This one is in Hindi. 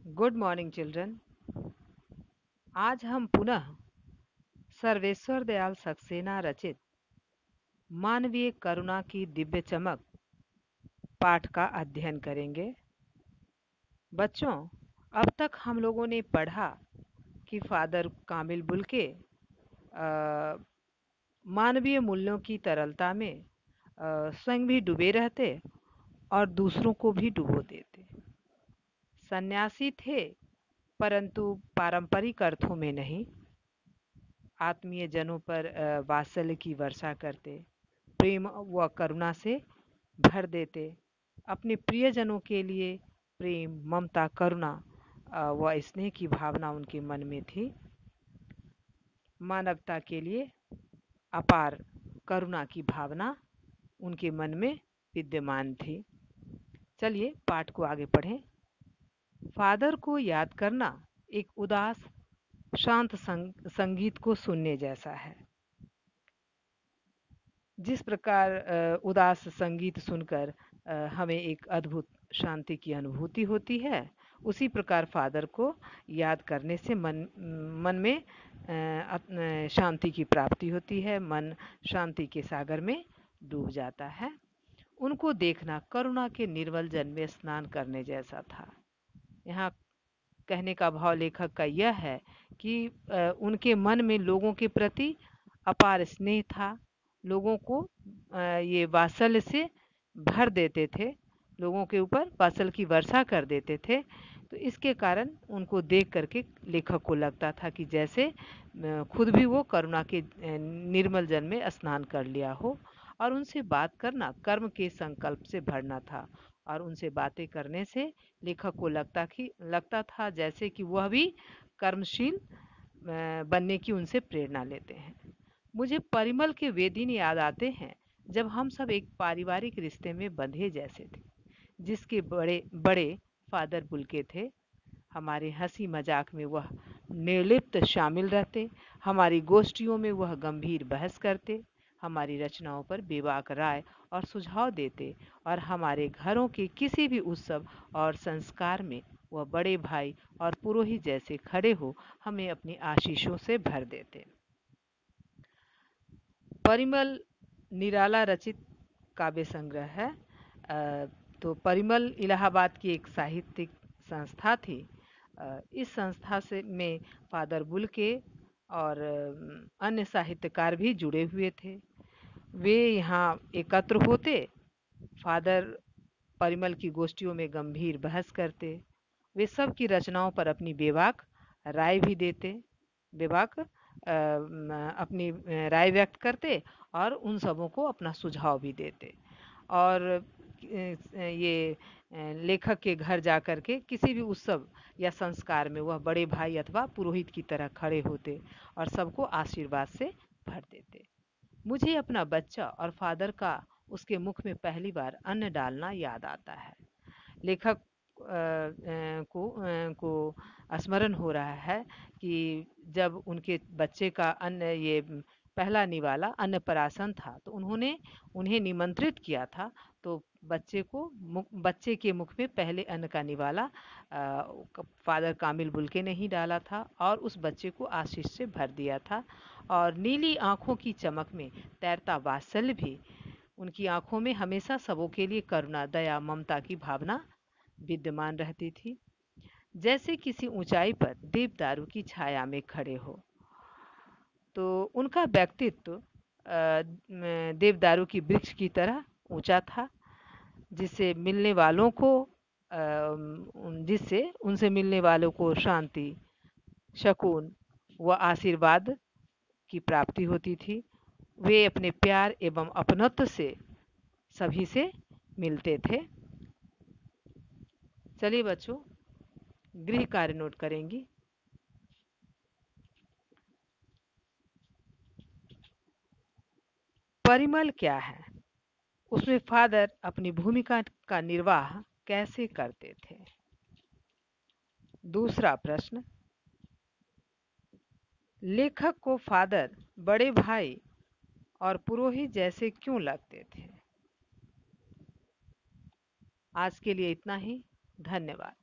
Good morning children. आज हम पुनः सर्वेश्वर दयाल सक्सेना रचित मानवीय करुणा की दिव्य चमक पाठ का अध्ययन करेंगे। बच्चों, अब तक हम लोगों ने पढ़ा कि फादर कामिल बुल्के मानवीय मूल्यों की तरलता में स्वयं भी डूबे रहते और दूसरों को भी डुबो देते। सन्यासी थे, परंतु पारंपरिक अर्थों में नहीं। आत्मीय जनों पर वात्सल्य की वर्षा करते, प्रेम व करुणा से भर देते। अपने प्रियजनों के लिए प्रेम, ममता, करुणा व स्नेह की भावना उनके मन में थी। मानवता के लिए अपार करुणा की भावना उनके मन में विद्यमान थी। चलिए पाठ को आगे पढ़ें। फादर को याद करना एक उदास शांत संगीत को सुनने जैसा है। जिस प्रकार उदास संगीत सुनकर हमें एक अद्भुत शांति की अनुभूति होती है, उसी प्रकार फादर को याद करने से मन में शांति की प्राप्ति होती है। मन शांति के सागर में डूब जाता है। उनको देखना करुणा के निर्मल जल में स्नान करने जैसा था। यहाँ कहने का भाव लेखक का यह है कि उनके मन में लोगों के प्रति अपार स्नेह था। लोगों को ये वात्सल्य से भर देते थे, लोगों के ऊपर वात्सल्य की वर्षा कर देते थे। तो इसके कारण उनको देख करके लेखक को लगता था कि जैसे खुद भी वो करुणा के निर्मल जल में स्नान कर लिया हो। और उनसे बात करना कर्म के संकल्प से भरना था। और उनसे बातें करने से लेखक को लगता था जैसे कि वह भी कर्मशील बनने की उनसे प्रेरणा लेते हैं। मुझे परिमल के वे दिन याद आते हैं जब हम सब एक पारिवारिक रिश्ते में बंधे जैसे थे, जिसके बड़े बड़े फादर बुल्के थे। हमारे हंसी मजाक में वह निर्लिप्त शामिल रहते, हमारी गोष्ठियों में वह गंभीर बहस करते, हमारी रचनाओं पर बेबाक राय और सुझाव देते, और हमारे घरों के किसी भी उत्सव और संस्कार में वह बड़े भाई और पुरोहित जैसे खड़े हो हमें अपनी आशीषों से भर देते। परिमल निराला रचित काव्य संग्रह है। तो परिमल इलाहाबाद की एक साहित्यिक संस्था थी। इस संस्था से में फादर बुल्के और अन्य साहित्यकार भी जुड़े हुए थे। वे यहाँ एकत्र होते, फादर परिमल की गोष्ठियों में गंभीर बहस करते, वे सब की रचनाओं पर अपनी बेबाक राय भी देते, बेबाक अपनी राय व्यक्त करते और उन सबों को अपना सुझाव भी देते। और ये लेखक के घर जा कर के किसी भी उत्सव या संस्कार में वह बड़े भाई अथवा पुरोहित की तरह खड़े होते और सबको आशीर्वाद से भर देते। मुझे अपना बच्चा और फादर का उसके मुख में पहली बार अन्न डालना याद आता है। लेखक को स्मरण हो रहा है कि जब उनके बच्चे का अन्न ये पहला निवाला अन्नप्राशन था, तो उन्होंने उन्हें निमंत्रित किया था। तो बच्चे के मुख में पहले अन्न का निवाला फादर कामिल बुल्के ने ही डाला था और उस बच्चे को आशीष से भर दिया था। और नीली आंखों की चमक में तैरता वात्सल्य भी, उनकी आंखों में हमेशा सबों के लिए करुणा, दया, ममता की भावना विद्यमान रहती थी। जैसे किसी ऊंचाई पर देवदारू की छाया में खड़े हो। तो उनका व्यक्तित्व देवदारू की वृक्ष की तरह ऊंचा था, जिससे उनसे मिलने वालों को शांति, शकून व आशीर्वाद की प्राप्ति होती थी। वे अपने प्यार एवं अपनत्व से सभी से मिलते थे। चलिए बच्चों, गृह कार्य नोट करेंगी। परिमल क्या है, उसमें फादर अपनी भूमिका का निर्वाह कैसे करते थे। दूसरा प्रश्न, लेखक को फादर बड़े भाई और पुरोहित जैसे क्यों लगते थे। आज के लिए इतना ही। धन्यवाद।